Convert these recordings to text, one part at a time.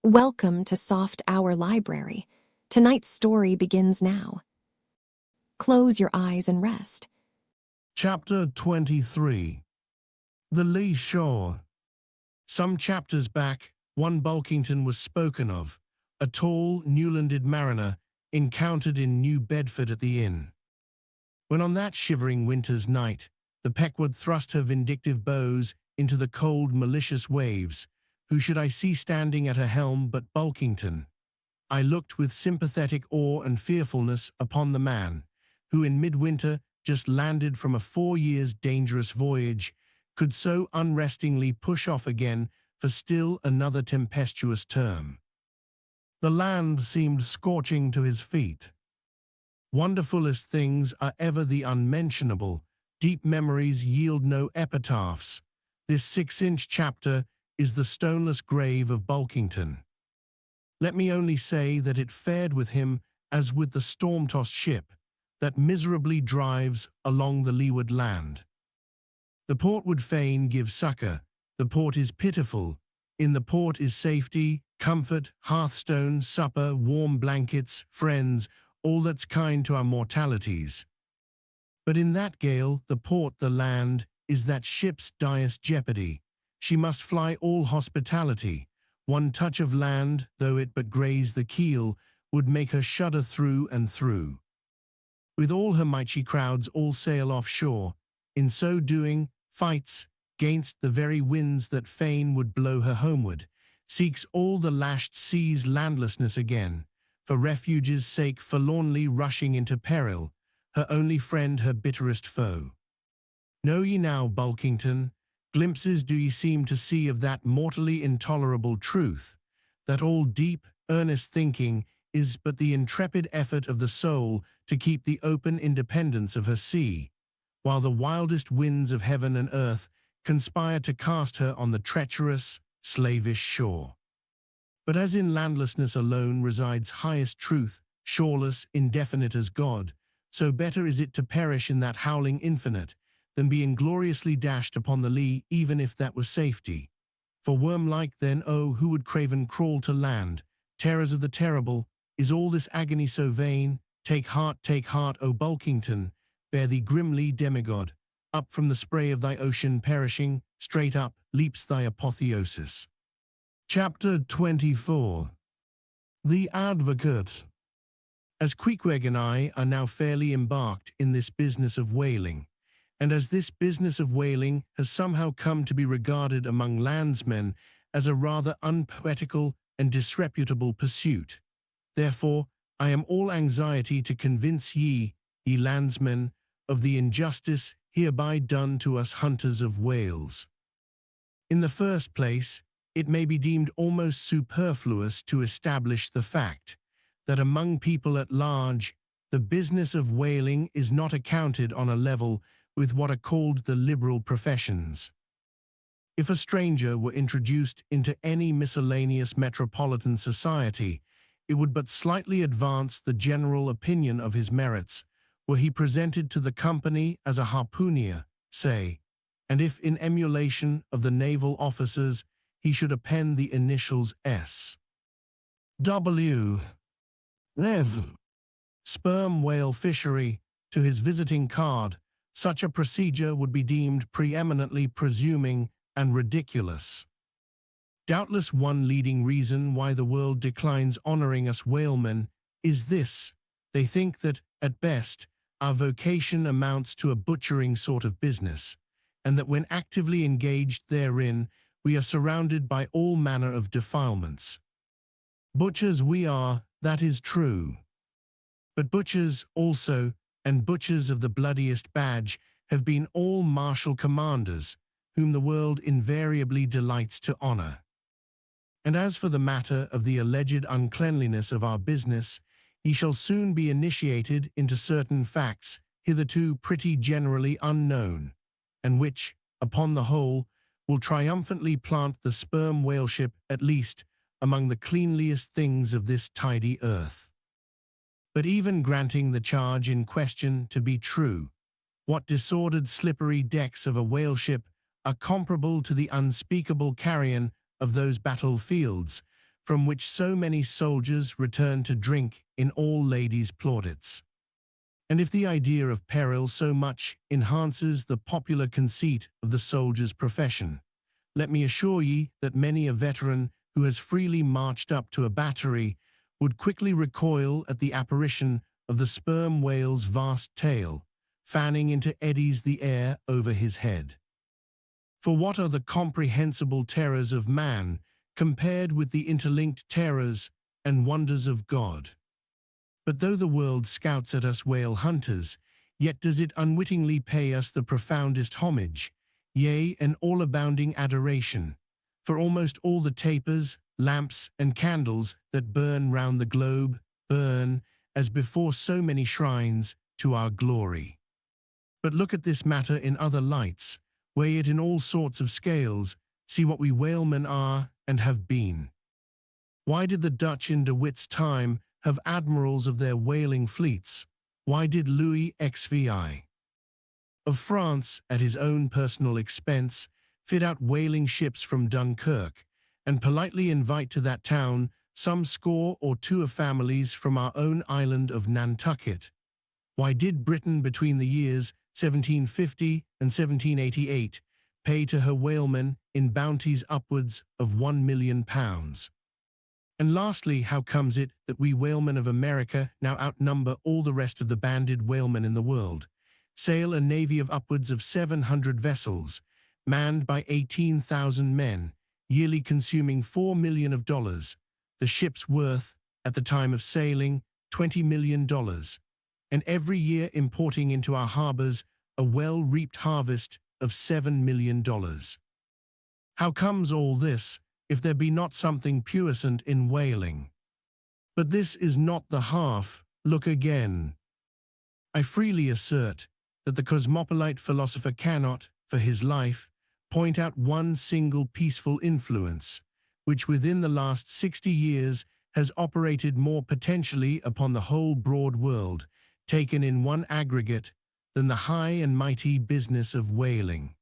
Welcome to Soft Hour Library. Tonight's story begins now. Close your eyes and rest. Chapter 23. The Lee Shore. Some chapters back, one Bulkington was spoken of, a tall, Newlanded mariner encountered in New Bedford at the inn. When on that shivering winter's night, the Pequod thrust her vindictive bows into the cold, malicious waves, who should I see standing at her helm but Bulkington? I looked with sympathetic awe and fearfulness upon the man, who in midwinter just landed from a 4 years' dangerous voyage, could so unrestingly push off again for still another tempestuous term. The land seemed scorching to his feet. Wonderfulest things are ever the unmentionable, deep memories yield no epitaphs. This 6-inch chapter is the stoneless grave of Bulkington. Let me only say that it fared with him as with the storm-tossed ship that miserably drives along the leeward land. The port would fain give succor, the port is pitiful, in the port is safety, comfort, hearthstone, supper, warm blankets, friends, all that's kind to our mortalities. But in that gale, the port, the land, is that ship's direst jeopardy. She must fly all hospitality. One touch of land, though it but graze the keel, would make her shudder through and through. With all her might she crowds all sail offshore, in so doing, fights, gainst the very winds that fain would blow her homeward, seeks all the lashed sea's landlessness again, for refuge's sake forlornly rushing into peril, her only friend her bitterest foe. Know ye now, Bulkington, glimpses do ye seem to see of that mortally intolerable truth, that all deep, earnest thinking is but the intrepid effort of the soul to keep the open independence of her sea, while the wildest winds of heaven and earth conspire to cast her on the treacherous, slavish shore. But as in landlessness alone resides highest truth, shoreless, indefinite as God, so better is it to perish in that howling infinite, than be ingloriously dashed upon the lee, even if that were safety. For worm-like then, oh, who would craven crawl to land? Terrors of the terrible, is all this agony so vain? Take heart, O Bulkington, bear thee grimly, demigod. Up from the spray of thy ocean perishing, straight up, leaps thy apotheosis. Chapter 24. The Advocate. As Queequeg and I are now fairly embarked in this business of whaling, and as this business of whaling has somehow come to be regarded among landsmen as a rather unpoetical and disreputable pursuit, therefore I am all anxiety to convince ye landsmen, of the injustice hereby done to us hunters of whales. In the first place, it may be deemed almost superfluous to establish the fact that among people at large, the business of whaling is not accounted on a level with what are called the liberal professions. If a stranger were introduced into any miscellaneous metropolitan society, it would but slightly advance the general opinion of his merits, were he presented to the company as a harpooner, say, and if in emulation of the naval officers he should append the initials S. W. Lev. Sperm whale fishery to his visiting card, such a procedure would be deemed preeminently presuming and ridiculous. Doubtless one leading reason why the world declines honoring us whalemen is this: they think that, at best, our vocation amounts to a butchering sort of business, and that when actively engaged therein, we are surrounded by all manner of defilements. Butchers we are, that is true. But butchers also, and butchers of the bloodiest badge, have been all martial commanders, whom the world invariably delights to honor. And as for the matter of the alleged uncleanliness of our business, ye shall soon be initiated into certain facts hitherto pretty generally unknown, and which, upon the whole, will triumphantly plant the sperm whaleship, at least, among the cleanliest things of this tidy earth. But even granting the charge in question to be true, what disordered slippery decks of a whaleship are comparable to the unspeakable carrion of those battlefields, from which so many soldiers return to drink in all ladies' plaudits. And if the idea of peril so much enhances the popular conceit of the soldier's profession, let me assure ye that many a veteran who has freely marched up to a battery would quickly recoil at the apparition of the sperm whale's vast tail, fanning into eddies the air over his head. For what are the comprehensible terrors of man compared with the interlinked terrors and wonders of God? But though the world scouts at us whale hunters, yet does it unwittingly pay us the profoundest homage, yea, an all-abounding adoration, for almost all the tapers, lamps, and candles that burn round the globe burn, as before so many shrines, to our glory. But look at this matter in other lights, weigh it in all sorts of scales, see what we whalemen are and have been. Why did the Dutch in De Witt's time have admirals of their whaling fleets? Why did Louis XVI of France, at his own personal expense, fit out whaling ships from Dunkirk, and politely invite to that town some score or two of families from our own island of Nantucket? Why did Britain between the years 1750 and 1788 pay to her whalemen in bounties upwards of £1,000,000? And lastly, how comes it that we whalemen of America now outnumber all the rest of the banded whalemen in the world, sail a navy of upwards of 700 vessels, manned by 18,000 men, yearly consuming $4 million, the ship's worth, at the time of sailing, $20 million, and every year importing into our harbors a well-reaped harvest of $7 million? How comes all this, if there be not something puissant in whaling? But this is not the half. Look again. I freely assert that the cosmopolite philosopher cannot, for his life, point out one single peaceful influence, which within the last 60 years has operated more potentially upon the whole broad world, taken in one aggregate, than the high and mighty business of whaling.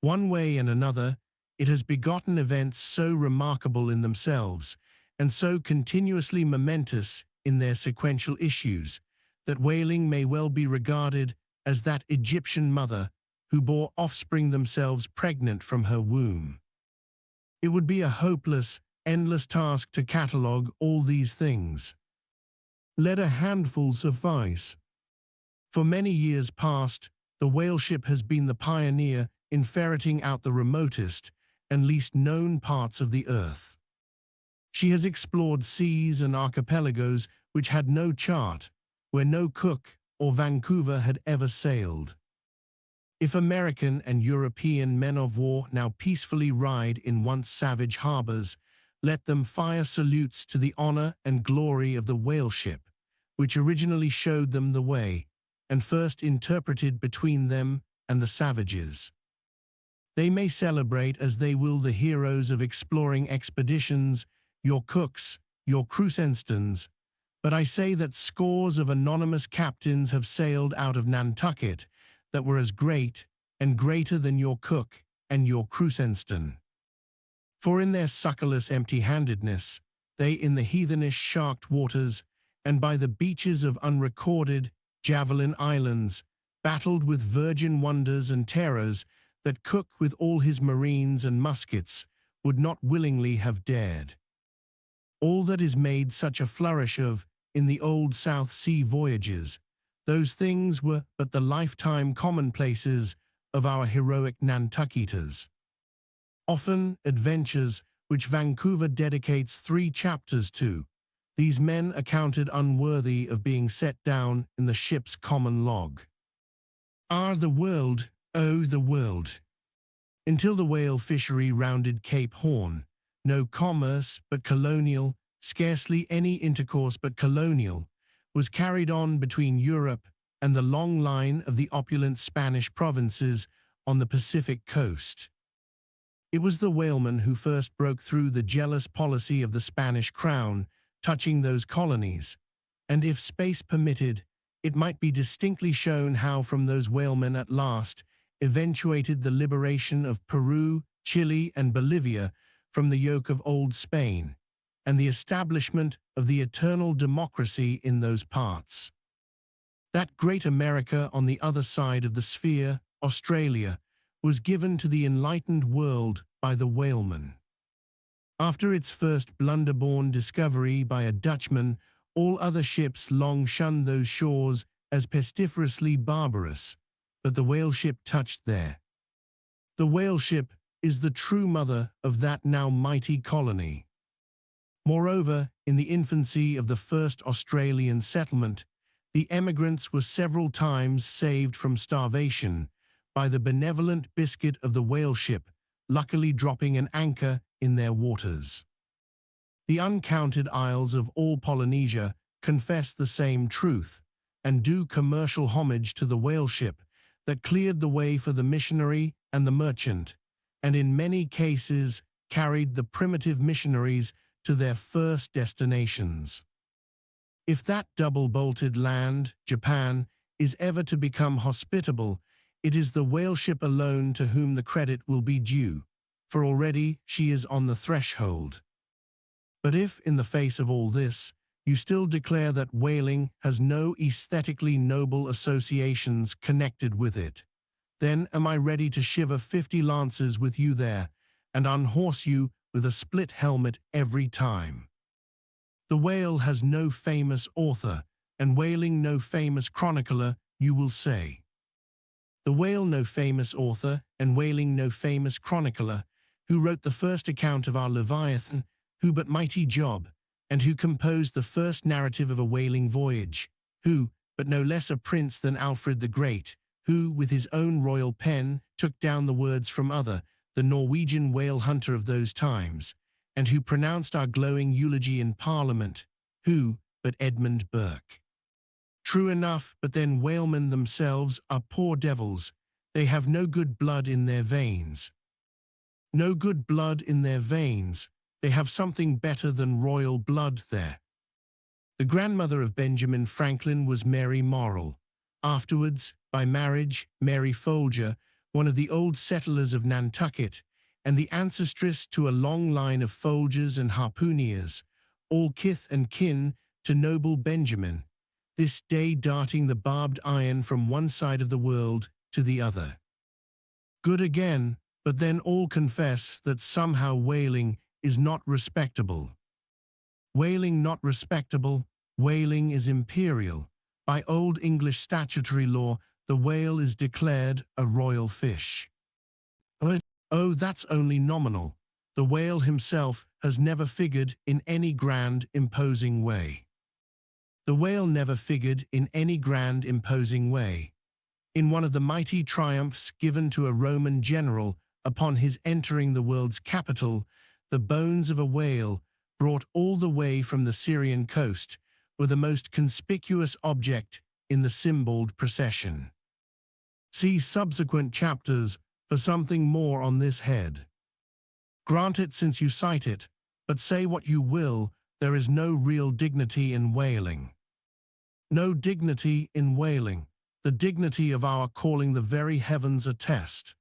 One way and another, it has begotten events so remarkable in themselves, and so continuously momentous in their sequential issues, that whaling may well be regarded as that Egyptian mother who bore offspring themselves pregnant from her womb. It would be a hopeless, endless task to catalogue all these things. Let a handful suffice. For many years past, the whale ship has been the pioneer in ferreting out the remotest and least known parts of the earth. She has explored seas and archipelagos which had no chart, where no Cook or Vancouver had ever sailed. If American and European men of war now peacefully ride in once savage harbors, let them fire salutes to the honor and glory of the whale ship, which originally showed them the way, and first interpreted between them and the savages. They may celebrate as they will the heroes of exploring expeditions, your Cooks, your Crusenstons, but I say that scores of anonymous captains have sailed out of Nantucket that were as great and greater than your Cook and your Crucenston. For in their succorless empty-handedness, they in the heathenish sharked waters, and by the beaches of unrecorded Javelin Islands, battled with virgin wonders and terrors that Cook with all his marines and muskets would not willingly have dared. All that is made such a flourish of in the old South Sea voyages, those things were but the lifetime commonplaces of our heroic Nantucketers. Often adventures which Vancouver dedicates 3 chapters to, these men accounted unworthy of being set down in the ship's common log. The world, oh the world! Until the whale fishery rounded Cape Horn, no commerce but colonial, scarcely any intercourse but colonial, was carried on between Europe and the long line of the opulent Spanish provinces on the Pacific coast. It was the whaleman who first broke through the jealous policy of the Spanish crown touching those colonies, and if space permitted, it might be distinctly shown how from those whalemen at last eventuated the liberation of Peru, Chile, and Bolivia from the yoke of old Spain, and the establishment of the eternal democracy in those parts. That great America on the other side of the sphere, Australia, was given to the enlightened world by the whaleman. After its first blunderborn discovery by a Dutchman, all other ships long shunned those shores as pestiferously barbarous, but the whale ship touched there. The whale ship is the true mother of that now mighty colony. Moreover, in the infancy of the first Australian settlement, the emigrants were several times saved from starvation by the benevolent biscuit of the whale ship, luckily dropping an anchor in their waters. The uncounted isles of all Polynesia confess the same truth, and do commercial homage to the whale ship that cleared the way for the missionary and the merchant, and in many cases carried the primitive missionaries to their first destinations. If that double-bolted land, Japan, is ever to become hospitable, it is the whale ship alone to whom the credit will be due, for already she is on the threshold. But if, in the face of all this, you still declare that whaling has no aesthetically noble associations connected with it, then am I ready to shiver 50 lances with you there, and unhorse you with a split helmet every time. The whale has no famous author, and whaling no famous chronicler, you will say. The whale no famous author, and whaling no famous chronicler, who wrote the first account of our Leviathan, who but mighty Job, and who composed the first narrative of a whaling voyage, who, but no less a prince than Alfred the Great, who, with his own royal pen, took down the words from other, the Norwegian whale hunter of those times, and who pronounced our glowing eulogy in Parliament, who, but Edmund Burke. True enough, but then whalemen themselves are poor devils, they have no good blood in their veins. No good blood in their veins, they have something better than royal blood there. The grandmother of Benjamin Franklin was Mary Morrill, afterwards, by marriage, Mary Folger, one of the old settlers of Nantucket, and the ancestress to a long line of Folgers and harpooneers, all kith and kin to noble Benjamin, this day darting the barbed iron from one side of the world to the other. Good again, but then all confess that somehow whaling is not respectable. Whaling not respectable, whaling is imperial. By Old English statutory law, the whale is declared a royal fish. Oh, that's only nominal. The whale himself has never figured in any grand, imposing way. The whale never figured in any grand, imposing way. In one of the mighty triumphs given to a Roman general upon his entering the world's capital, the bones of a whale, brought all the way from the Syrian coast, were the most conspicuous object in the symboled procession. See subsequent chapters for something more on this head. Grant it since you cite it, but say what you will, there is no real dignity in whaling. No dignity in whaling, the dignity of our calling the very heavens a test.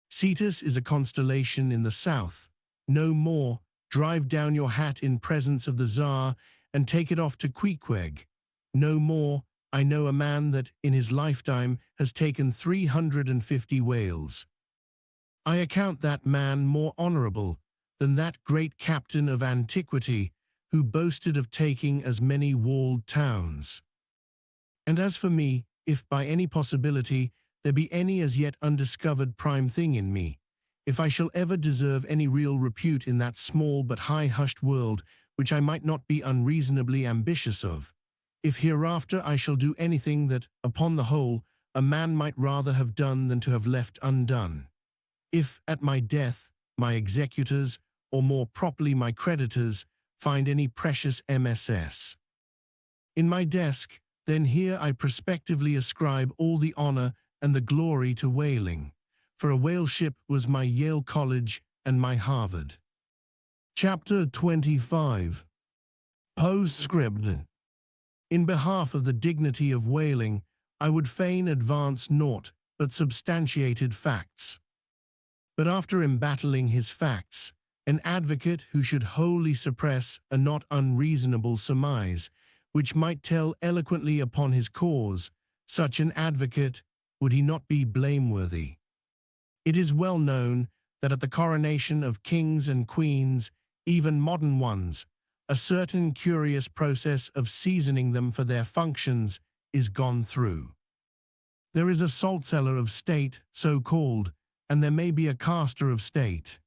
Cetus is a constellation in the south. No more, drive down your hat in presence of the Tsar and take it off to Queequeg. No more, I know a man that, in his lifetime, has taken 350 whales. I account that man more honorable than that great captain of antiquity who boasted of taking as many walled towns. And as for me, if by any possibility there be any as yet undiscovered prime thing in me, if I shall ever deserve any real repute in that small but high-hushed world which I might not be unreasonably ambitious of, if hereafter I shall do anything that, upon the whole, a man might rather have done than to have left undone, if, at my death, my executors, or more properly my creditors, find any precious MSS in my desk, then here I prospectively ascribe all the honor and the glory to whaling, for a whale ship was my Yale College and my Harvard. Chapter 25. Postscript. In behalf of the dignity of whaling, I would fain advance naught but substantiated facts. But after embattling his facts, an advocate who should wholly suppress a not unreasonable surmise, which might tell eloquently upon his cause, such an advocate, would he not be blameworthy? It is well known that at the coronation of kings and queens, even modern ones, a certain curious process of seasoning them for their functions is gone through. There is a saltcellar of state, so called, and there may be a caster of state.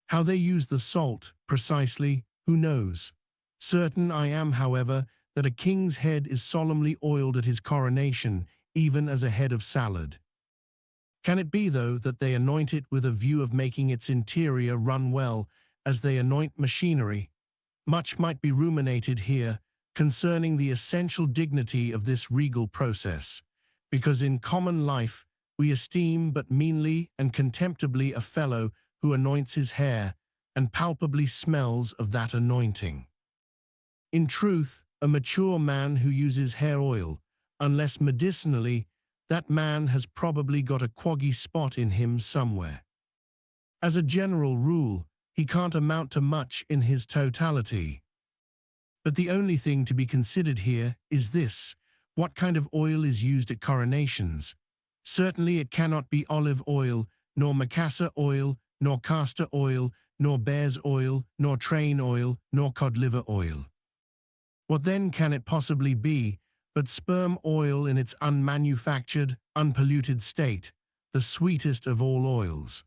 How they use the salt, precisely, who knows? Certain I am, however, that a king's head is solemnly oiled at his coronation, even as a head of salad. Can it be, though, that they anoint it with a view of making its interior run well, as they anoint machinery? Much might be ruminated here concerning the essential dignity of this regal process, because in common life we esteem but meanly and contemptibly a fellow who anoints his hair and palpably smells of that anointing. In truth, a mature man who uses hair oil, unless medicinally, that man has probably got a quaggy spot in him somewhere. As a general rule, he can't amount to much in his totality. But the only thing to be considered here is this: what kind of oil is used at coronations? Certainly it cannot be olive oil, nor macassar oil, nor castor oil, nor bear's oil, nor train oil, nor cod liver oil. What then can it possibly be but sperm oil in its unmanufactured, unpolluted state, the sweetest of all oils?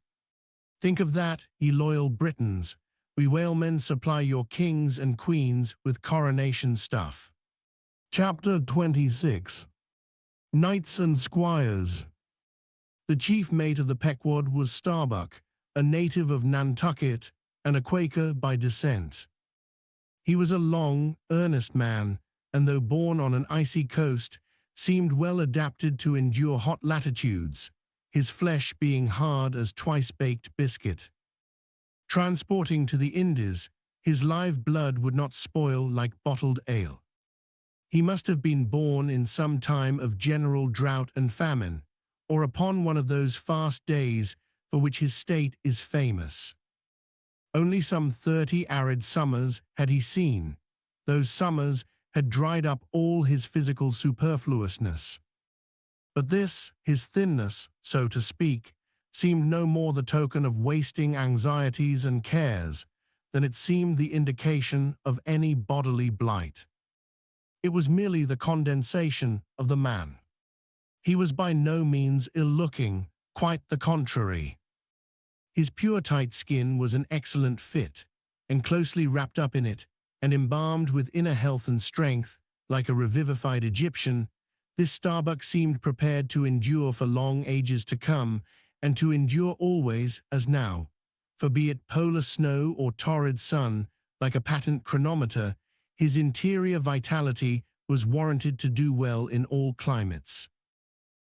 Think of that, ye loyal Britons. We whalemen supply your kings and queens with coronation stuff. Chapter 26. Knights and Squires. The chief mate of the Pequod was Starbuck, a native of Nantucket and a Quaker by descent. He was a long, earnest man, and though born on an icy coast, seemed well adapted to endure hot latitudes, his flesh being hard as twice-baked biscuit. Transporting to the Indies, his live blood would not spoil like bottled ale. He must have been born in some time of general drought and famine, or upon one of those fast days for which his state is famous. Only some 30 arid summers had he seen. Those summers had dried up all his physical superfluousness. But this, his thinness, so to speak, seemed no more the token of wasting anxieties and cares than it seemed the indication of any bodily blight. It was merely the condensation of the man. He was by no means ill-looking, quite the contrary. His pure tight skin was an excellent fit, and closely wrapped up in it, and embalmed with inner health and strength, like a revivified Egyptian, this Starbuck seemed prepared to endure for long ages to come, and to endure always as now, for be it polar snow or torrid sun, like a patent chronometer, his interior vitality was warranted to do well in all climates.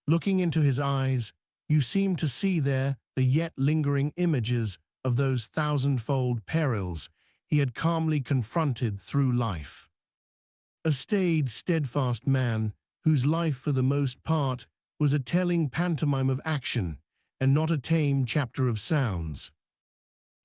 Looking into his eyes, you seemed to see there the yet lingering images of those thousandfold perils he had calmly confronted through life. A staid, steadfast man, whose life for the most part was a telling pantomime of action, and not a tame chapter of sounds.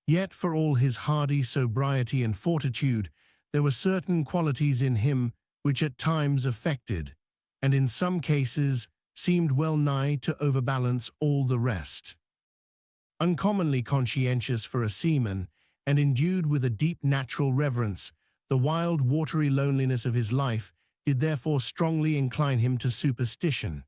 Yet for all his hardy sobriety and fortitude, there were certain qualities in him which at times affected, and in some cases seemed well nigh to overbalance all the rest. Uncommonly conscientious for a seaman, and endued with a deep natural reverence, the wild watery loneliness of his life did therefore strongly incline him to superstition,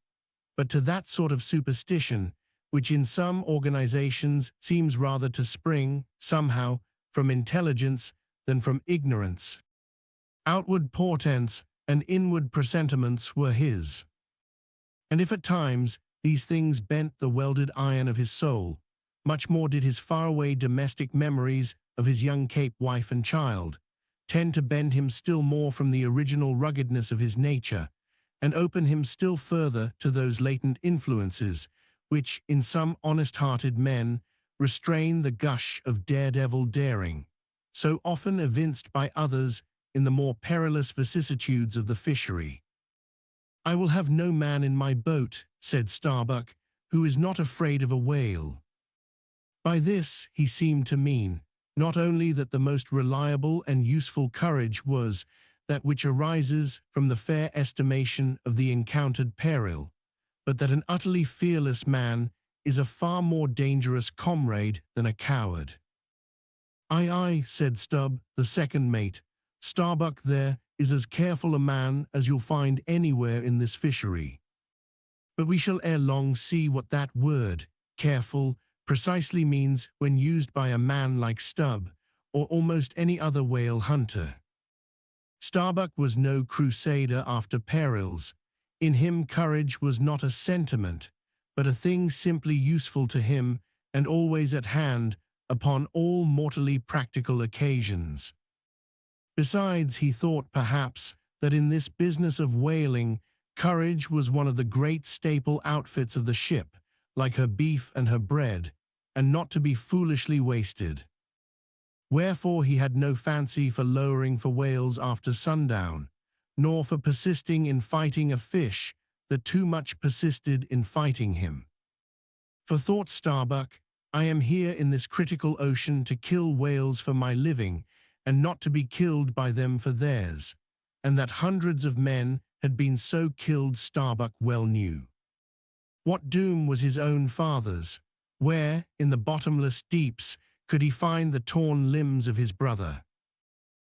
but to that sort of superstition which in some organizations seems rather to spring, somehow, from intelligence than from ignorance. Outward portents and inward presentiments were his. And if at times these things bent the welded iron of his soul, much more did his faraway domestic memories of his young Cape wife and child tend to bend him still more from the original ruggedness of his nature, and open him still further to those latent influences which, in some honest-hearted men, restrain the gush of daredevil daring, so often evinced by others in the more perilous vicissitudes of the fishery. "I will have no man in my boat," said Starbuck, "who is not afraid of a whale." By this he seemed to mean not only that the most reliable and useful courage was that which arises from the fair estimation of the encountered peril, but that an utterly fearless man is a far more dangerous comrade than a coward. "Aye, aye," said Stubb, the second mate. "Starbuck there is as careful a man as you'll find anywhere in this fishery. But we shall ere long see what that word, careful, precisely means when used by a man like Stubb, or almost any other whale hunter." Starbuck was no crusader after perils. In him courage was not a sentiment, but a thing simply useful to him and always at hand upon all mortally practical occasions. Besides, he thought perhaps that in this business of whaling, courage was one of the great staple outfits of the ship, like her beef and her bread, and not to be foolishly wasted. Wherefore he had no fancy for lowering for whales after sundown, nor for persisting in fighting a fish that too much persisted in fighting him. For thought Starbuck, I am here in this critical ocean to kill whales for my living, and not to be killed by them for theirs, and that hundreds of men had been so killed Starbuck well knew. What doom was his own father's? Where, in the bottomless deeps, could he find the torn limbs of his brother?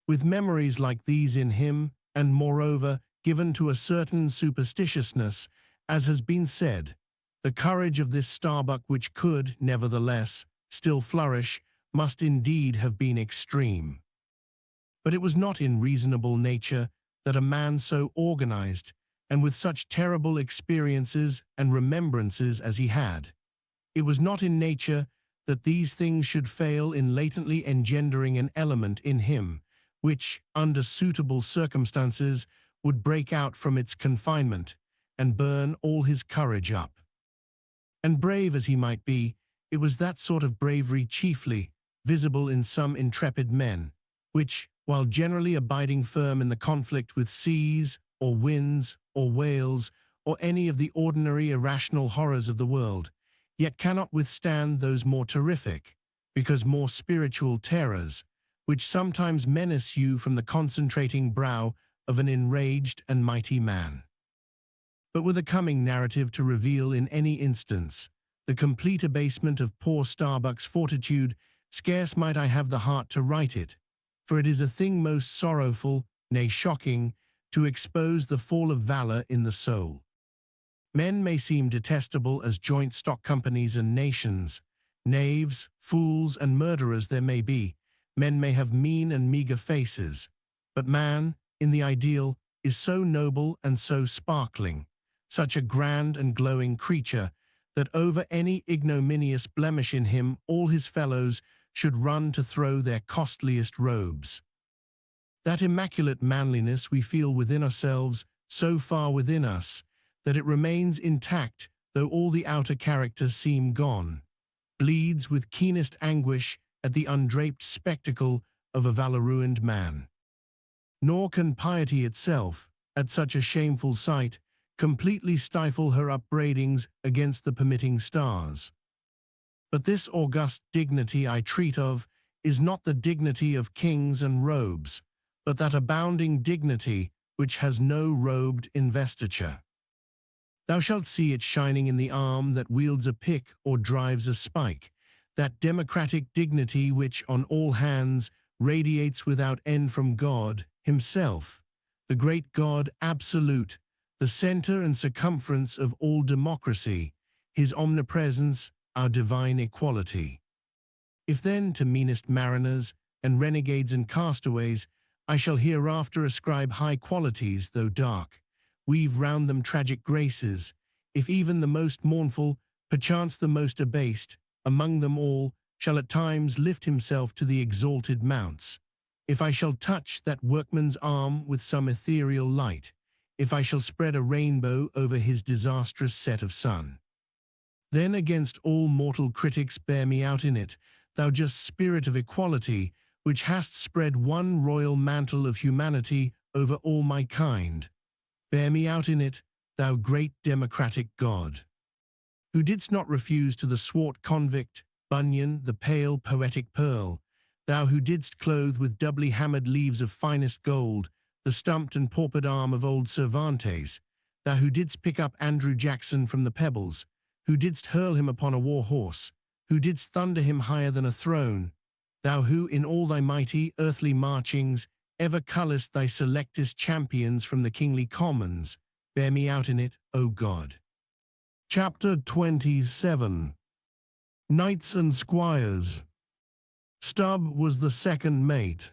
With memories like these in him, and moreover given to a certain superstitiousness, as has been said, the courage of this Starbuck which could, nevertheless, still flourish, must indeed have been extreme. But it was not in reasonable nature that a man so organized, and with such terrible experiences and remembrances as he had, it was not in nature that these things should fail in latently engendering an element in him, which, under suitable circumstances, would break out from its confinement, and burn all his courage up. And brave as he might be, it was that sort of bravery chiefly visible in some intrepid men, which, while generally abiding firm in the conflict with seas, or winds, or whales, or any of the ordinary irrational horrors of the world, yet cannot withstand those more terrific, because more spiritual terrors, which sometimes menace you from the concentrating brow of an enraged and mighty man. But with a coming narrative to reveal in any instance the complete abasement of poor Starbuck's fortitude, scarce might I have the heart to write it, for it is a thing most sorrowful, nay shocking, to expose the fall of valor in the soul. Men may seem detestable as joint stock companies and nations. Knaves, fools, and murderers there may be. Men may have mean and meager faces. But man, in the ideal, is so noble and so sparkling, such a grand and glowing creature, that over any ignominious blemish in him all his fellows should run to throw their costliest robes. That immaculate manliness we feel within ourselves, so far within us, that it remains intact though all the outer characters seem gone, bleeds with keenest anguish at the undraped spectacle of a valor-ruined man. Nor can piety itself, at such a shameful sight, completely stifle her upbraidings against the permitting stars. But this august dignity I treat of is not the dignity of kings and robes, but that abounding dignity which has no robed investiture. Thou shalt see it shining in the arm that wields a pick or drives a spike, that democratic dignity which on all hands radiates without end from God himself, the great God absolute, the center and circumference of all democracy, his omnipresence, our divine equality. If then to meanest mariners and renegades and castaways I shall hereafter ascribe high qualities, though dark, weave round them tragic graces, if even the most mournful, perchance the most abased, among them all, shall at times lift himself to the exalted mounts, if I shall touch that workman's arm with some ethereal light, if I shall spread a rainbow over his disastrous set of sun, then against all mortal critics bear me out in it, thou just spirit of equality, which hast spread one royal mantle of humanity over all my kind. Bear me out in it, thou great democratic God, who didst not refuse to the swart convict, Bunyan, the pale poetic pearl, thou who didst clothe with doubly hammered leaves of finest gold the stumped and paupered arm of old Cervantes, thou who didst pick up Andrew Jackson from the pebbles, who didst hurl him upon a war horse, who didst thunder him higher than a throne, thou who in all thy mighty earthly marchings ever cullest thy selectest champions from the kingly commons, bear me out in it, O God. Chapter 27. Knights and Squires. Stubb was the second mate.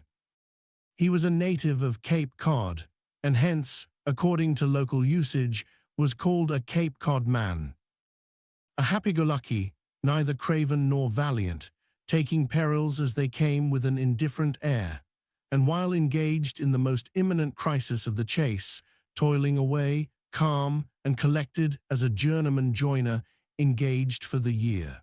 He was a native of Cape Cod, and hence, according to local usage, was called a Cape Cod man. A happy-go-lucky, neither craven nor valiant, taking perils as they came with an indifferent air, and while engaged in the most imminent crisis of the chase, toiling away, calm and collected as a journeyman joiner engaged for the year.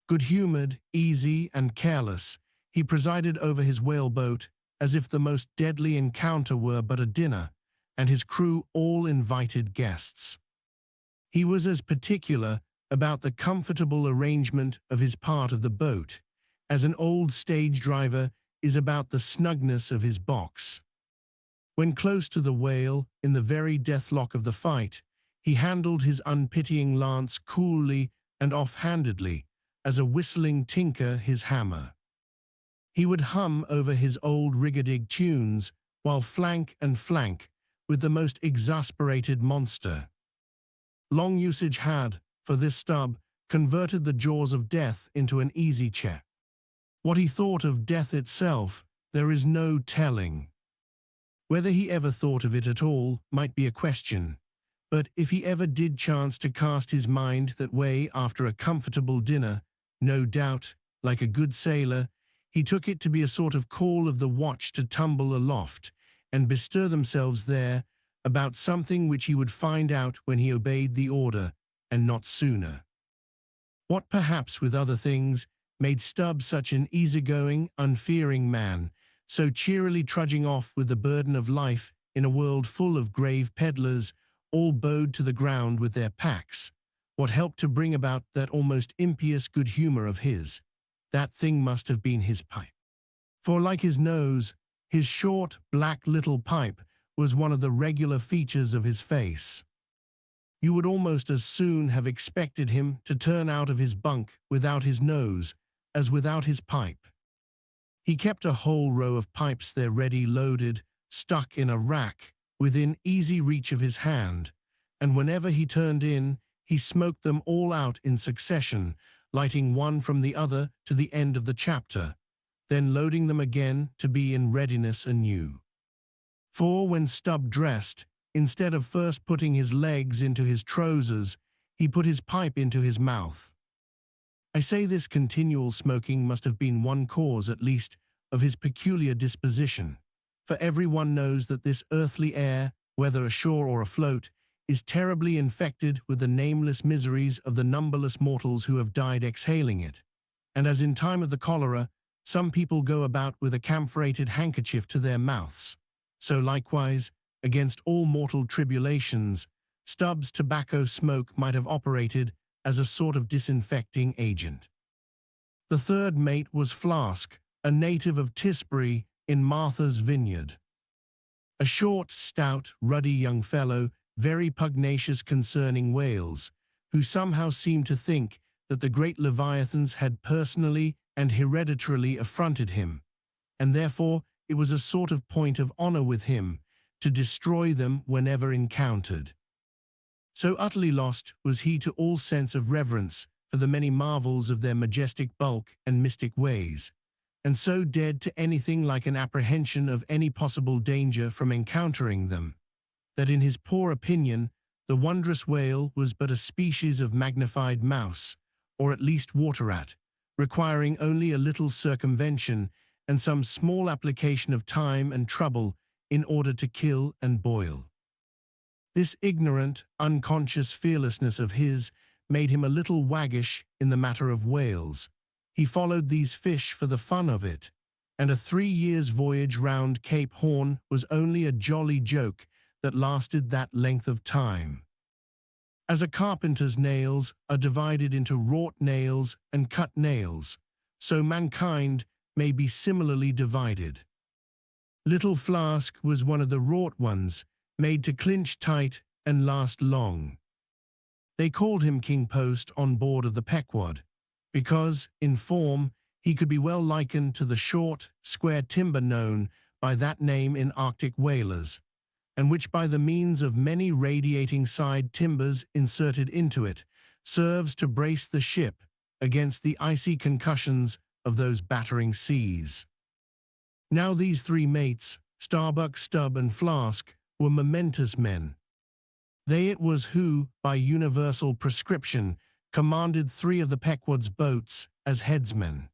Good-humored, easy, and careless, he presided over his whaleboat as if the most deadly encounter were but a dinner, and his crew all invited guests. He was as particular about the comfortable arrangement of his part of the boat as an old stage driver is about the snugness of his box. When close to the whale, in the very deathlock of the fight, he handled his unpitying lance coolly and off-handedly, as a whistling tinker his hammer. He would hum over his old rig-a-dig tunes, while flank and flank with the most exasperated monster. Long usage had, for this Stubb, converted the jaws of death into an easy chair. What he thought of death itself, there is no telling. Whether he ever thought of it at all might be a question, but if he ever did chance to cast his mind that way after a comfortable dinner, no doubt, like a good sailor, he took it to be a sort of call of the watch to tumble aloft and bestir themselves there about something which he would find out when he obeyed the order, and not sooner. What perhaps with other things made Stubb such an easygoing, unfearing man, so cheerily trudging off with the burden of life in a world full of grave peddlers, all bowed to the ground with their packs, what helped to bring about that almost impious good humor of his? That thing must have been his pipe. For like his nose, his short, black little pipe was one of the regular features of his face. You would almost as soon have expected him to turn out of his bunk without his nose as without his pipe. He kept a whole row of pipes there ready loaded, stuck in a rack, within easy reach of his hand, and whenever he turned in, he smoked them all out in succession, lighting one from the other to the end of the chapter, then loading them again to be in readiness anew. For when Stubb dressed, instead of first putting his legs into his trousers, he put his pipe into his mouth. I say this continual smoking must have been one cause, at least, of his peculiar disposition, for everyone knows that this earthly air, whether ashore or afloat, is terribly infected with the nameless miseries of the numberless mortals who have died exhaling it, and as in time of the cholera, some people go about with a camphorated handkerchief to their mouths, so likewise, against all mortal tribulations, Stubb's tobacco smoke might have operated as a sort of disinfecting agent. The third mate was Flask, a native of Tisbury in Martha's Vineyard. A short, stout, ruddy young fellow, very pugnacious concerning whales, who somehow seemed to think that the great leviathans had personally and hereditarily affronted him, and therefore it was a sort of point of honor with him to destroy them whenever encountered. So utterly lost was he to all sense of reverence for the many marvels of their majestic bulk and mystic ways, and so dead to anything like an apprehension of any possible danger from encountering them, that in his poor opinion the wondrous whale was but a species of magnified mouse, or at least water rat, requiring only a little circumvention and some small application of time and trouble in order to kill and boil. This ignorant, unconscious fearlessness of his made him a little waggish in the matter of whales. He followed these fish for the fun of it, and a 3 years' voyage round Cape Horn was only a jolly joke that lasted that length of time. As a carpenter's nails are divided into wrought nails and cut nails, so mankind, may be similarly divided. Little Flask was one of the wrought ones, made to clinch tight and last long. They called him King Post on board of the Pequod, because, in form, he could be well likened to the short, square timber known by that name in Arctic whalers, and which by the means of many radiating side timbers inserted into it, serves to brace the ship against the icy concussions of those battering seas. Now these three mates, Starbuck, Stubb, and Flask, were momentous men. They it was who, by universal prescription, commanded three of the Pequod's boats as headsmen.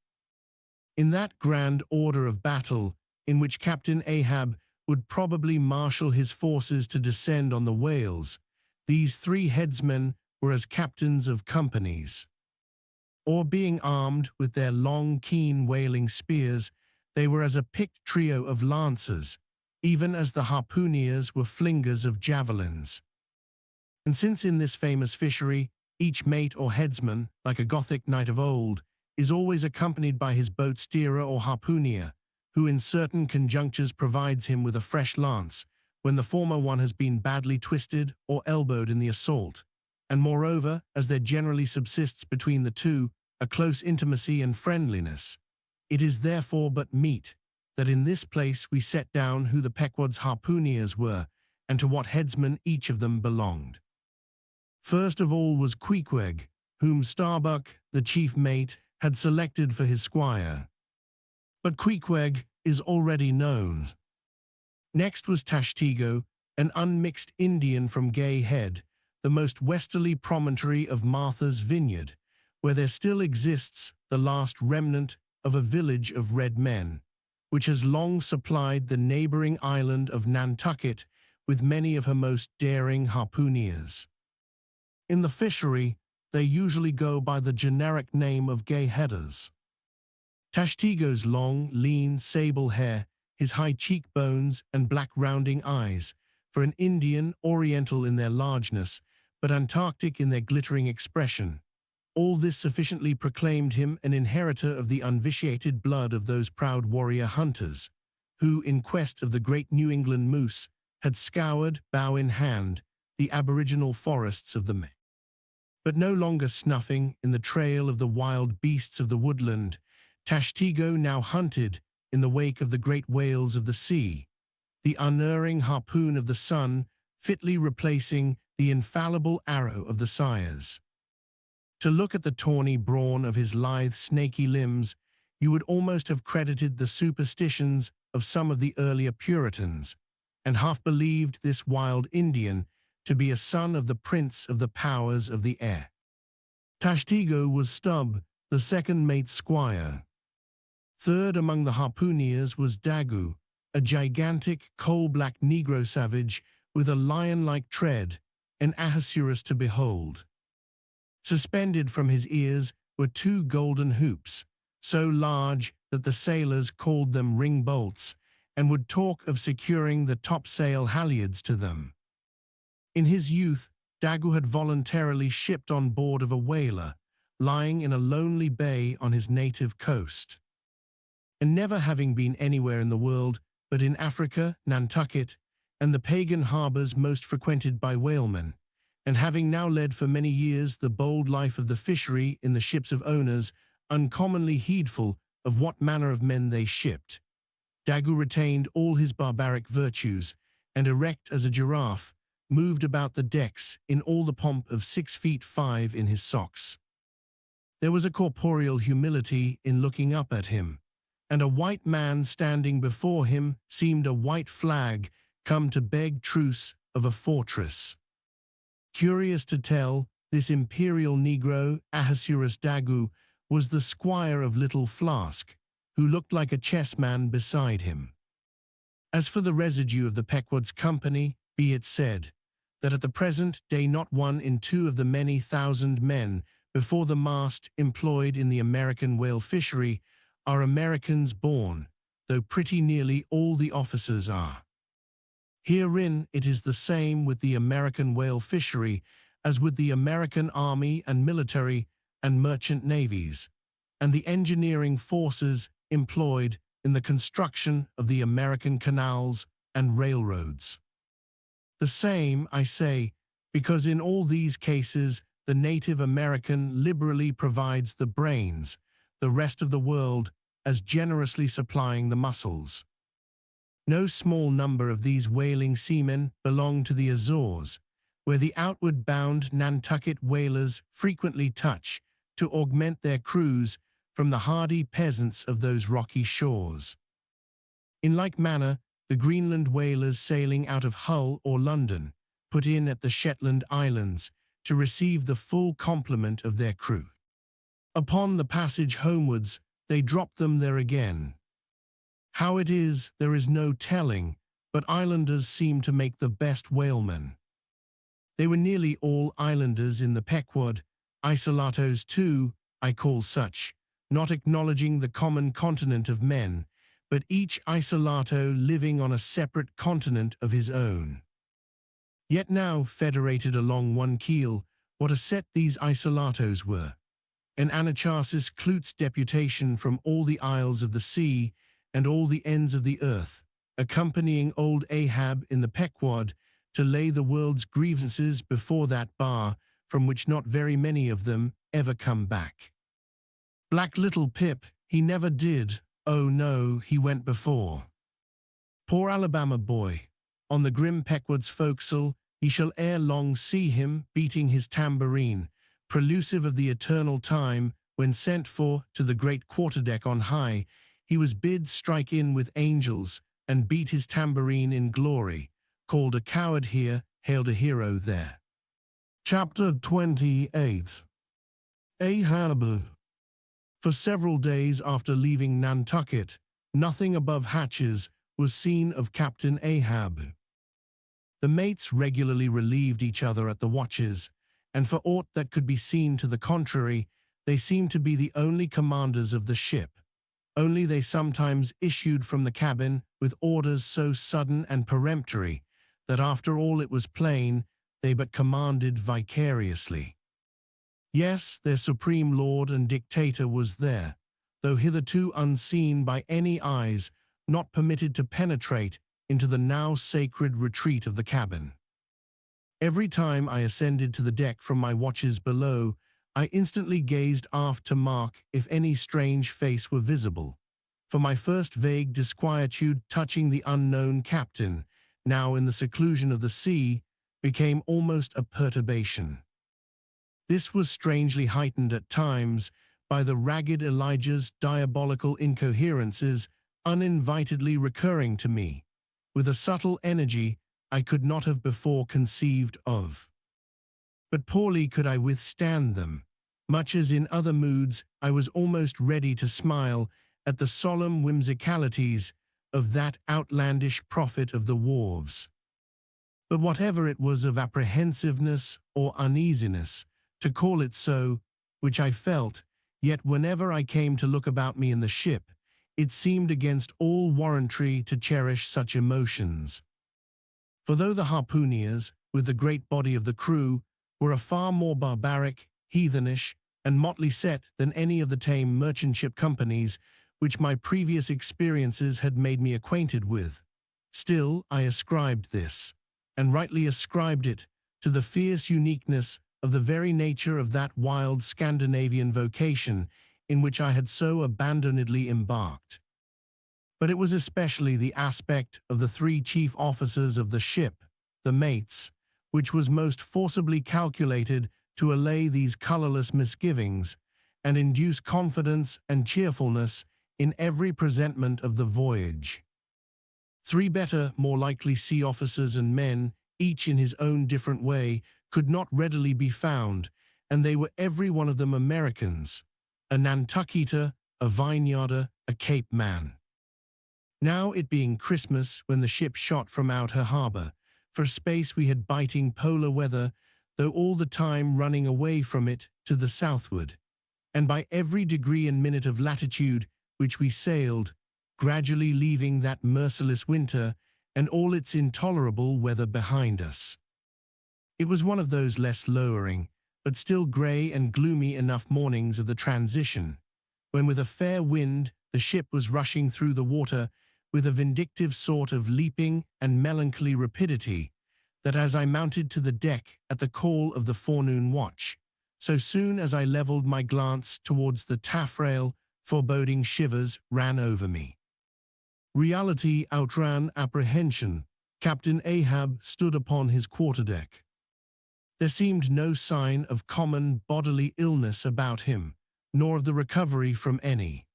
In that grand order of battle, in which Captain Ahab would probably marshal his forces to descend on the whales, these three headsmen were as captains of companies. Or being armed with their long, keen whaling spears, they were as a picked trio of lancers, even as the harpooneers were flingers of javelins. And since in this famous fishery, each mate or headsman, like a Gothic knight of old, is always accompanied by his boat steerer or harpooneer, who in certain conjunctures provides him with a fresh lance, when the former one has been badly twisted or elbowed in the assault, and moreover, as there generally subsists between the two a close intimacy and friendliness, it is therefore but meet that in this place we set down who the Pequod's harpooneers were, and to what headsman each of them belonged. First of all was Queequeg, whom Starbuck, the chief mate, had selected for his squire. But Queequeg is already known. Next was Tashtego, an unmixed Indian from Gay Head, the most westerly promontory of Martha's Vineyard, where there still exists the last remnant of a village of red men, which has long supplied the neighboring island of Nantucket with many of her most daring harpooneers. In the fishery, they usually go by the generic name of Gay Headers. Tashtego's long, lean, sable hair, his high cheekbones and black rounding eyes, for an Indian, oriental in their largeness, but Antarctic in their glittering expression, all this sufficiently proclaimed him an inheritor of the unvitiated blood of those proud warrior hunters, who, in quest of the great New England moose, had scoured, bow in hand, the aboriginal forests of the But no longer snuffing in the trail of the wild beasts of the woodland, Tashtego now hunted in the wake of the great whales of the sea, the unerring harpoon of the sun fitly replacing the infallible arrow of the sires. To look at the tawny brawn of his lithe, snaky limbs, you would almost have credited the superstitions of some of the earlier Puritans, and half believed this wild Indian to be a son of the prince of the powers of the air. Tashtego was Stubb, the second mate's squire. Third among the harpooneers was Daggoo, a gigantic, coal-black Negro savage with a lion-like tread, an Ahasuerus to behold. Suspended from his ears were two golden hoops, so large that the sailors called them ring bolts, and would talk of securing the topsail halyards to them. In his youth, Daggoo had voluntarily shipped on board of a whaler, lying in a lonely bay on his native coast. And never having been anywhere in the world but in Africa, Nantucket, and the pagan harbors most frequented by whalemen, and having now led for many years the bold life of the fishery in the ships of owners, uncommonly heedful of what manner of men they shipped, Daggoo retained all his barbaric virtues, and erect as a giraffe, moved about the decks in all the pomp of 6 feet 5 in his socks. There was a corporeal humility in looking up at him, and a white man standing before him seemed a white flag come to beg truce of a fortress. Curious to tell, this imperial Negro, Ahasuerus Daggoo, was the squire of Little Flask, who looked like a chessman beside him. As for the residue of the Pequod's company, be it said, that at the present day not 1 in 2 of the many thousand men before the mast employed in the American whale fishery are Americans born, though pretty nearly all the officers are. Herein it is the same with the American whale fishery as with the American army and military and merchant navies, and the engineering forces employed in the construction of the American canals and railroads. The same, I say, because in all these cases the Native American liberally provides the brains, the rest of the world as generously supplying the muscles. No small number of these whaling seamen belong to the Azores, where the outward-bound Nantucket whalers frequently touch to augment their crews from the hardy peasants of those rocky shores. In like manner, the Greenland whalers sailing out of Hull or London put in at the Shetland Islands to receive the full complement of their crew. Upon the passage homewards, they drop them there again. How it is, there is no telling, but islanders seem to make the best whalemen. They were nearly all islanders in the Pequod, isolatos too, I call such, not acknowledging the common continent of men, but each isolato living on a separate continent of his own. Yet now, federated along one keel, what a set these isolatos were. An Anacharsis Klutz deputation from all the isles of the sea and all the ends of the earth, accompanying old Ahab in the Pequod to lay the world's grievances before that bar from which not very many of them ever come back. Black little Pip, he never did, oh no, he went before. Poor Alabama boy, on the grim Pequod's forecastle, ye shall ere long see him beating his tambourine, prelusive of the eternal time when sent for to the great quarterdeck on high, he was bid strike in with angels and beat his tambourine in glory, called a coward here, hailed a hero there. Chapter 28. Ahab. For several days after leaving Nantucket, nothing above hatches was seen of Captain Ahab. The mates regularly relieved each other at the watches, and for aught that could be seen to the contrary, they seemed to be the only commanders of the ship. Only they sometimes issued from the cabin with orders so sudden and peremptory that after all it was plain they but commanded vicariously. Yes, their supreme lord and dictator was there, though hitherto unseen by any eyes, not permitted to penetrate into the now sacred retreat of the cabin. Every time I ascended to the deck from my watches below, I instantly gazed aft to mark if any strange face were visible, for my first vague disquietude touching the unknown captain, now in the seclusion of the sea, became almost a perturbation. This was strangely heightened at times by the ragged Elijah's diabolical incoherences uninvitedly recurring to me, with a subtle energy I could not have before conceived of. But poorly could I withstand them. Much as in other moods, I was almost ready to smile at the solemn whimsicalities of that outlandish prophet of the wharves. But whatever it was of apprehensiveness or uneasiness, to call it so, which I felt, yet whenever I came to look about me in the ship, it seemed against all warrantry to cherish such emotions. For though the harpooneers, with the great body of the crew, were a far more barbaric, heathenish, and motley set than any of the tame merchant ship companies which my previous experiences had made me acquainted with, still I ascribed this, and rightly ascribed it, to the fierce uniqueness of the very nature of that wild Scandinavian vocation in which I had so abandonedly embarked. But it was especially the aspect of the three chief officers of the ship, the mates, which was most forcibly calculated to allay these colorless misgivings and induce confidence and cheerfulness in every presentment of the voyage. Three better, more likely sea officers and men, each in his own different way, could not readily be found, and they were every one of them Americans, a Nantucketer, a Vineyarder, a Cape man. Now it being Christmas when the ship shot from out her harbor, for a space we had biting polar weather, though all the time running away from it to the southward, and by every degree and minute of latitude which we sailed, gradually leaving that merciless winter and all its intolerable weather behind us. It was one of those less lowering, but still grey and gloomy enough mornings of the transition, when with a fair wind The ship was rushing through the water with a vindictive sort of leaping and melancholy rapidity that as I mounted to the deck at the call of the forenoon watch, so soon as I levelled my glance towards the taffrail, foreboding shivers ran over me. Reality outran apprehension. Captain Ahab stood upon his quarterdeck. There seemed no sign of common bodily illness about him, nor of the recovery from any.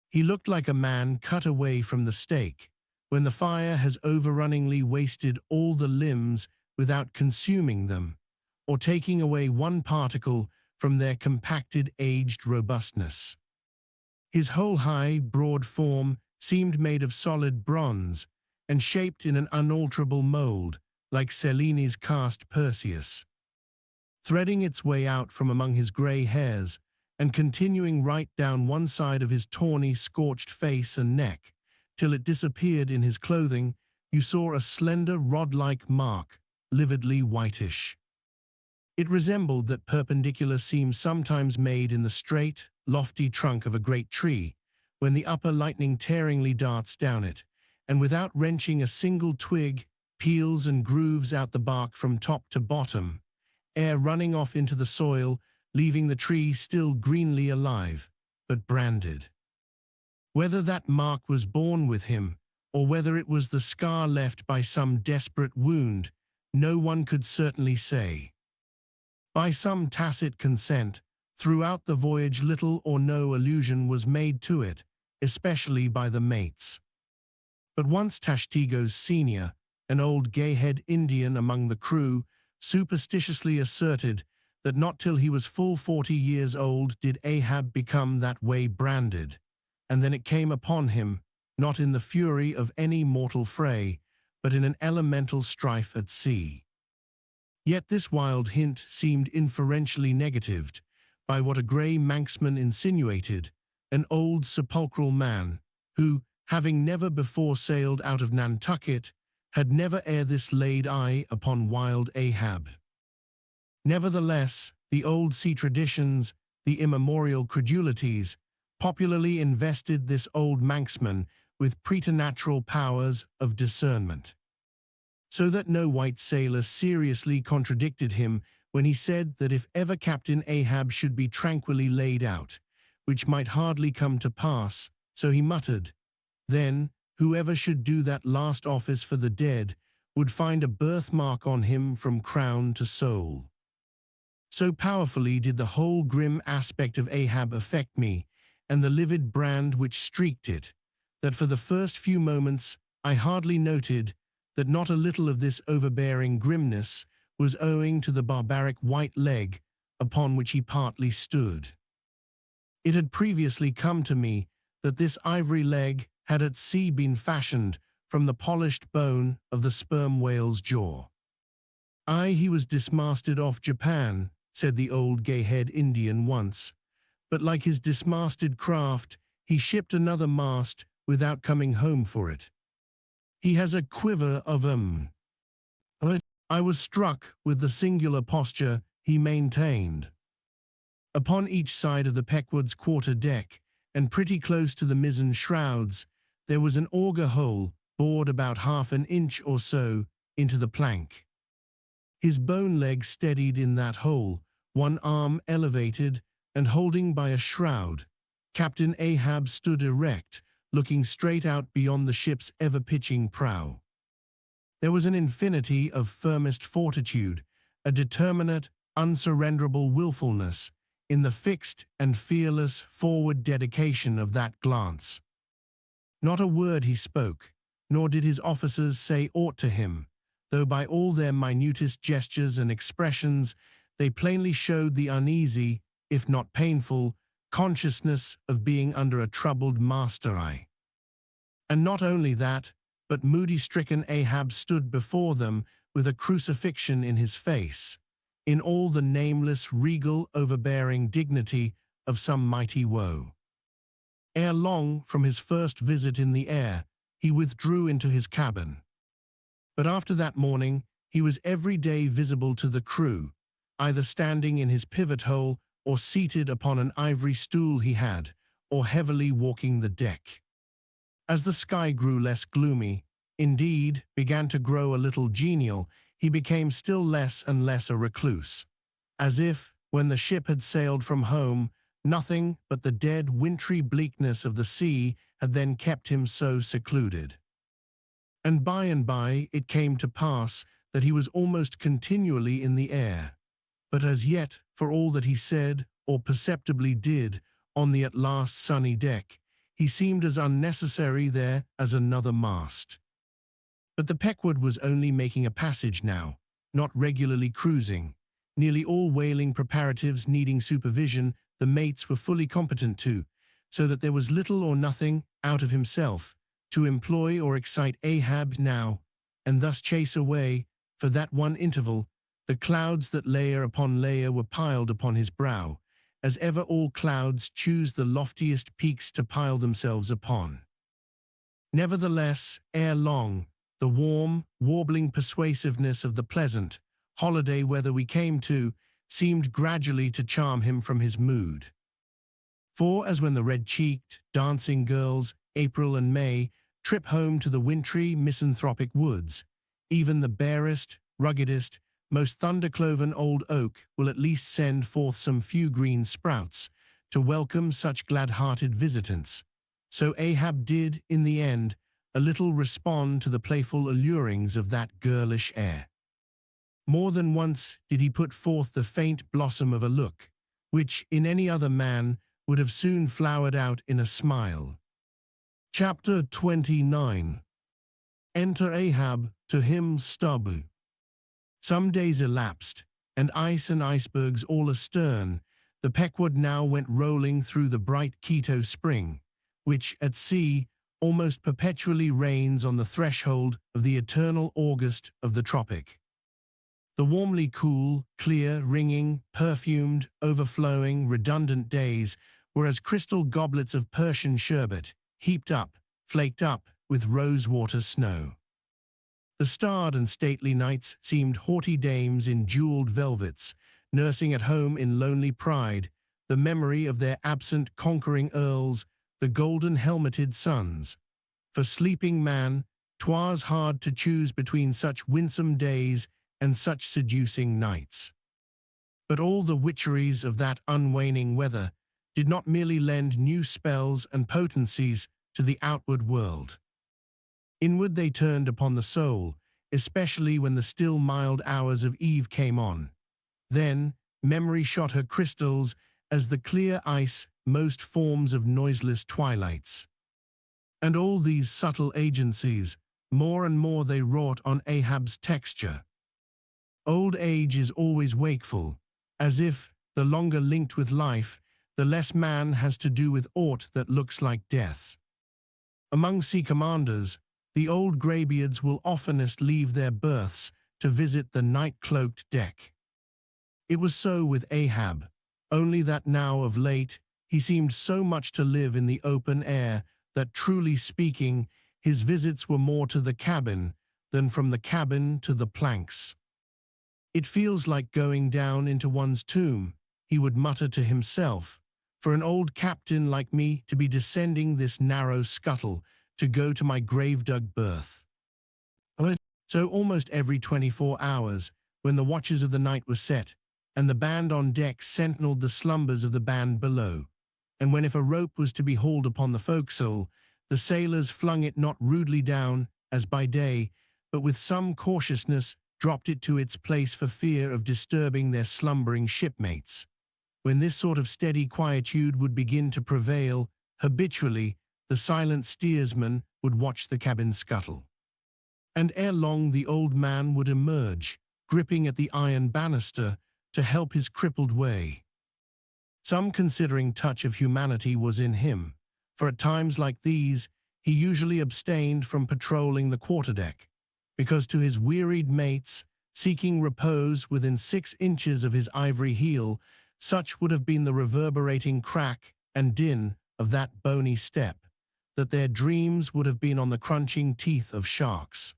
He looked like a man cut away from the stake, when the fire has overrunningly wasted all the limbs without consuming them, or taking away one particle from their compacted aged robustness. His whole high, broad form seemed made of solid bronze, and shaped in an unalterable mould, like Cellini's cast Perseus. Threading its way out from among his grey hairs, and continuing right down one side of his tawny, scorched face and neck, till it disappeared in his clothing, you saw a slender rod-like mark, lividly whitish. It resembled that perpendicular seam sometimes made in the straight, lofty trunk of a great tree, when the upper lightning tearingly darts down it, and without wrenching a single twig, peels and grooves out the bark from top to bottom, ere running off into the soil, leaving the tree still greenly alive, but branded. Whether that mark was born with him, or whether it was the scar left by some desperate wound, no one could certainly say. By some tacit consent, throughout the voyage little or no allusion was made to it, especially by the mates. But once Tashtigo's senior, an old gay-head Indian among the crew, superstitiously asserted that not till he was full 40 years old did Ahab become that way branded, and then it came upon him, not in the fury of any mortal fray, but in an elemental strife at sea. Yet this wild hint seemed inferentially negatived by what a grey Manxman insinuated, an old sepulchral man, who, having never before sailed out of Nantucket, had never ere this laid eye upon wild Ahab. Nevertheless, the old sea traditions, the immemorial credulities, popularly invested this old Manxman with preternatural powers of discernment, so that no white sailor seriously contradicted him when he said that if ever Captain Ahab should be tranquilly laid out, which might hardly come to pass, so he muttered, then whoever should do that last office for the dead would find a birthmark on him from crown to sole. So powerfully did the whole grim aspect of Ahab affect me, and the livid brand which streaked it, that for the first few moments I hardly noted that not a little of this overbearing grimness was owing to the barbaric white leg upon which he partly stood. It had previously come to me that this ivory leg had at sea been fashioned from the polished bone of the sperm whale's jaw. Aye, he was dismasted off Japan, said the old gay-head Indian once, but like his dismasted craft, he shipped another mast without coming home for it. He has a quiver of I was struck with the singular posture he maintained. Upon each side of the Pequod's quarter-deck, and pretty close to the mizzen shrouds, there was an auger hole bored about half an inch or so into the plank. His bone leg steadied in that hole, one arm elevated and holding by a shroud. Captain Ahab stood erect, looking straight out beyond the ship's ever-pitching prow. There was an infinity of firmest fortitude, a determinate, unsurrenderable willfulness, in the fixed and fearless forward dedication of that glance. Not a word he spoke, nor did his officers say aught to him, though by all their minutest gestures and expressions they plainly showed the uneasy, if not painful, consciousness of being under a troubled master eye. And not only that, but moody-stricken Ahab stood before them with a crucifixion in his face, in all the nameless, regal, overbearing dignity of some mighty woe. Ere long, from his first visit in the air, he withdrew into his cabin. But after that morning, he was every day visible to the crew, either standing in his pivot hole or seated upon an ivory stool he had, or heavily walking the deck. As the sky grew less gloomy, indeed, began to grow a little genial, he became still less and less a recluse. As if, when the ship had sailed from home, nothing but the dead, wintry bleakness of the sea had then kept him so secluded. And by it came to pass that he was almost continually in the air. But as yet, for all that he said, or perceptibly did, on the at last sunny deck, he seemed as unnecessary there as another mast. But the Pequod was only making a passage now, not regularly cruising. Nearly all whaling preparatives needing supervision the mates were fully competent to, so that there was little or nothing out of himself to employ or excite Ahab now, and thus chase away, for that one interval, the clouds that layer upon layer were piled upon his brow, as ever all clouds choose the loftiest peaks to pile themselves upon. Nevertheless, ere long, the warm, warbling persuasiveness of the pleasant, holiday weather we came to seemed gradually to charm him from his mood. For as when the red-cheeked, dancing girls, April and May, trip home to the wintry, misanthropic woods, even the barest, ruggedest, most thunder-cloven old oak will at least send forth some few green sprouts to welcome such glad-hearted visitants. So Ahab did, in the end, a little respond to the playful allurings of that girlish air. More than once did he put forth the faint blossom of a look, which, in any other man, would have soon flowered out in a smile. Chapter 29. Enter Ahab, to him Stabu. Some days elapsed, and icebergs all astern, the Pequod now went rolling through the bright Quito spring, which, at sea, almost perpetually reigns on the threshold of the eternal August of the tropic. The warmly cool, clear, ringing, perfumed, overflowing, redundant days were as crystal goblets of Persian sherbet, heaped up, flaked up, with rose-water snow. The starred and stately nights seemed haughty dames in jeweled velvets, nursing at home in lonely pride the memory of their absent conquering earls, the golden-helmeted suns. For sleeping man, 'twas hard to choose between such winsome days and such seducing nights. But all the witcheries of that unwaning weather did not merely lend new spells and potencies to the outward world. Inward they turned upon the soul, especially when the still mild hours of eve came on. Then memory shot her crystals as the clear ice most forms of noiseless twilights. And all these subtle agencies, more and more they wrought on Ahab's texture. Old age is always wakeful, as if, the longer linked with life, the less man has to do with aught that looks like death. Among sea commanders, the old greybeards will oftenest leave their berths to visit the night-cloaked deck. It was so with Ahab, only that now of late he seemed so much to live in the open air that, truly speaking, his visits were more to the cabin than from the cabin to the planks. "It feels like going down into one's tomb," he would mutter to himself, "for an old captain like me to be descending this narrow scuttle to go to my grave-dug berth." So almost every 24 hours, when the watches of the night were set, and the band on deck sentineled the slumbers of the band below, and when if a rope was to be hauled upon the forecastle, the sailors flung it not rudely down, as by day, but with some cautiousness dropped it to its place for fear of disturbing their slumbering shipmates. When this sort of steady quietude would begin to prevail, habitually, the silent steersman would watch the cabin scuttle. And ere long the old man would emerge, gripping at the iron banister, to help his crippled way. Some considering touch of humanity was in him, for at times like these he usually abstained from patrolling the quarterdeck, because to his wearied mates, seeking repose within 6 inches of his ivory heel, such would have been the reverberating crack and din of that bony step, that their dreams would have been on the crunching teeth of sharks.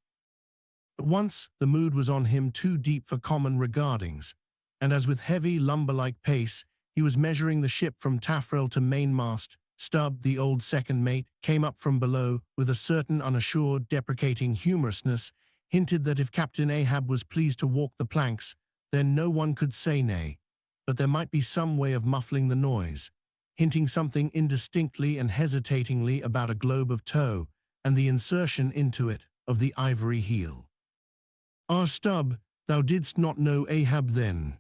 But once the mood was on him too deep for common regardings, and as with heavy lumber-like pace he was measuring the ship from taffrail to mainmast Stubb, the old second mate, came up from below with a certain unassured, deprecating humorousness, hinted that if Captain Ahab was pleased to walk the planks, then no one could say nay, but there might be some way of muffling the noise, hinting something indistinctly and hesitatingly about a globe of tow and the insertion into it of the ivory heel. "Ah, Stubb, thou didst not know Ahab then."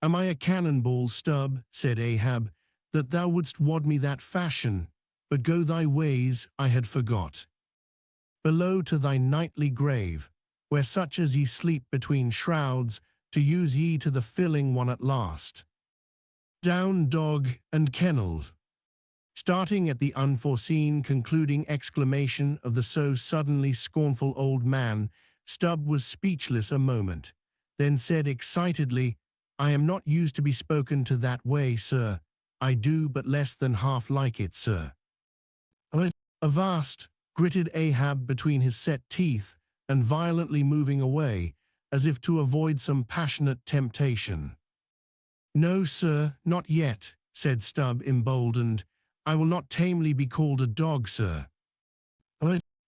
"Am I a cannonball, Stubb," said Ahab, "that thou wouldst wad me that fashion? But go thy ways, I had forgot. Below to thy nightly grave, where such as ye sleep between shrouds, to use ye to the filling one at last. Down, dog, and kennels." Starting at the unforeseen concluding exclamation of the so suddenly scornful old man, Stubb was speechless a moment, then said excitedly, "I am not used to be spoken to that way, sir. I do but less than half like it, sir." "Avast," gritted Ahab between his set teeth, and violently moving away, as if to avoid some passionate temptation. "No, sir, not yet," said Stubb, emboldened. "I will not tamely be called a dog, sir."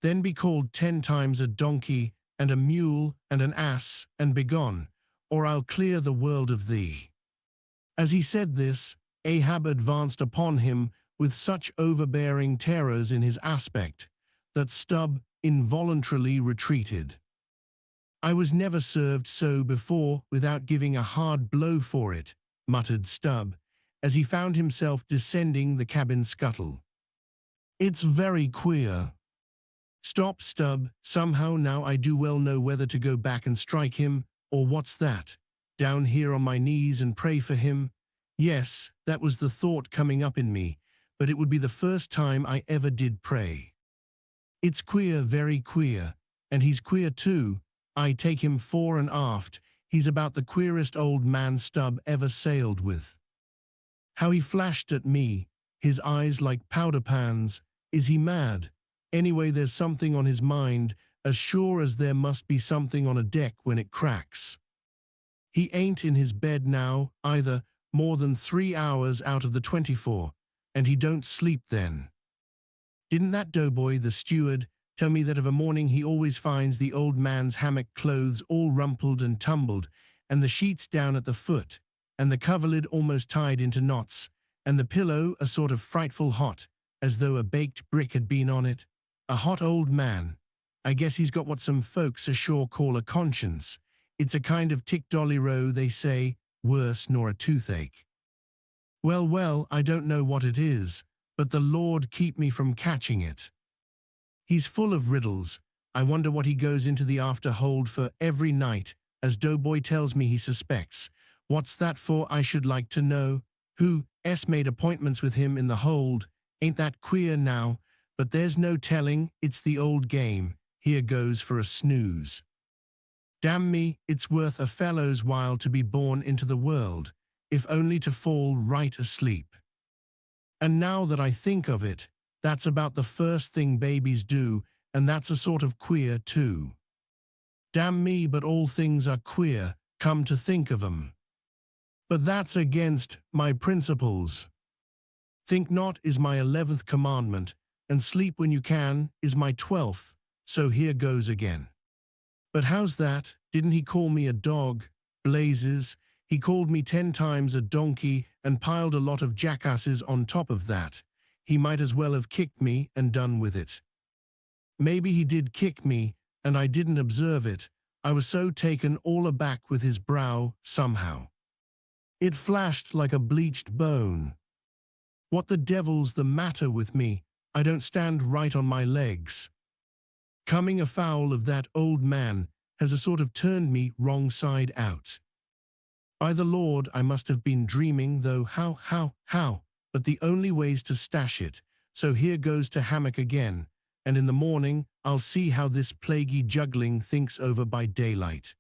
"Then be called 10 times a donkey, and a mule, and an ass, and begone, or I'll clear the world of thee." As he said this, Ahab advanced upon him with such overbearing terrors in his aspect that Stubb involuntarily retreated. "I was never served so before without giving a hard blow for it," muttered Stubb, as he found himself descending the cabin scuttle. "It's very queer." "Stop, Stubb, somehow now I do well know whether to go back and strike him, or what's that, down here on my knees and pray for him. Yes, that was the thought coming up in me, but it would be the first time I ever did pray. It's queer, very queer, and he's queer too. I take him fore and aft, he's about the queerest old man Stubb ever sailed with. How he flashed at me, his eyes like powder pans. Is he mad? Anyway, there's something on his mind, as sure as there must be something on a deck when it cracks. He ain't in his bed now, either, more than 3 hours out of the 24, and he don't sleep then. Didn't that doughboy, the steward, tell me that of a morning he always finds the old man's hammock clothes all rumpled and tumbled, and the sheets down at the foot, and the coverlid almost tied into knots, and the pillow a sort of frightful hot, as though a baked brick had been on it? A hot old man. I guess he's got what some folks ashore call a conscience. It's a kind of tic-dolly-row, they say, worse nor a toothache. Well, well, I don't know what it is, but the Lord keep me from catching it. He's full of riddles. I wonder what he goes into the after-hold for every night, as Doughboy tells me he suspects. What's that for, I should like to know? Who's made appointments with him in the hold? Ain't that queer now? But there's no telling, it's the old game. Here goes for a snooze. Damn me, it's worth a fellow's while to be born into the world, if only to fall right asleep. And now that I think of it, that's about the first thing babies do, and that's a sort of queer too. Damn me, but all things are queer, come to think of 'em. But that's against my principles. Think not is my 11th commandment, and sleep when you can is my 12th, so here goes again. But how's that? Didn't he call me a dog? Blazes, he called me 10 times a donkey and piled a lot of jackasses on top of that. He might as well have kicked me and done with it. Maybe he did kick me, and I didn't observe it. I was so taken all aback with his brow, somehow. It flashed like a bleached bone. What the devil's the matter with me? I don't stand right on my legs. Coming afoul of that old man has a sort of turned me wrong side out. By the Lord, I must have been dreaming, though how, but the only way's to stash it, so here goes to hammock again, and in the morning I'll see how this plaguey juggling thinks over by daylight.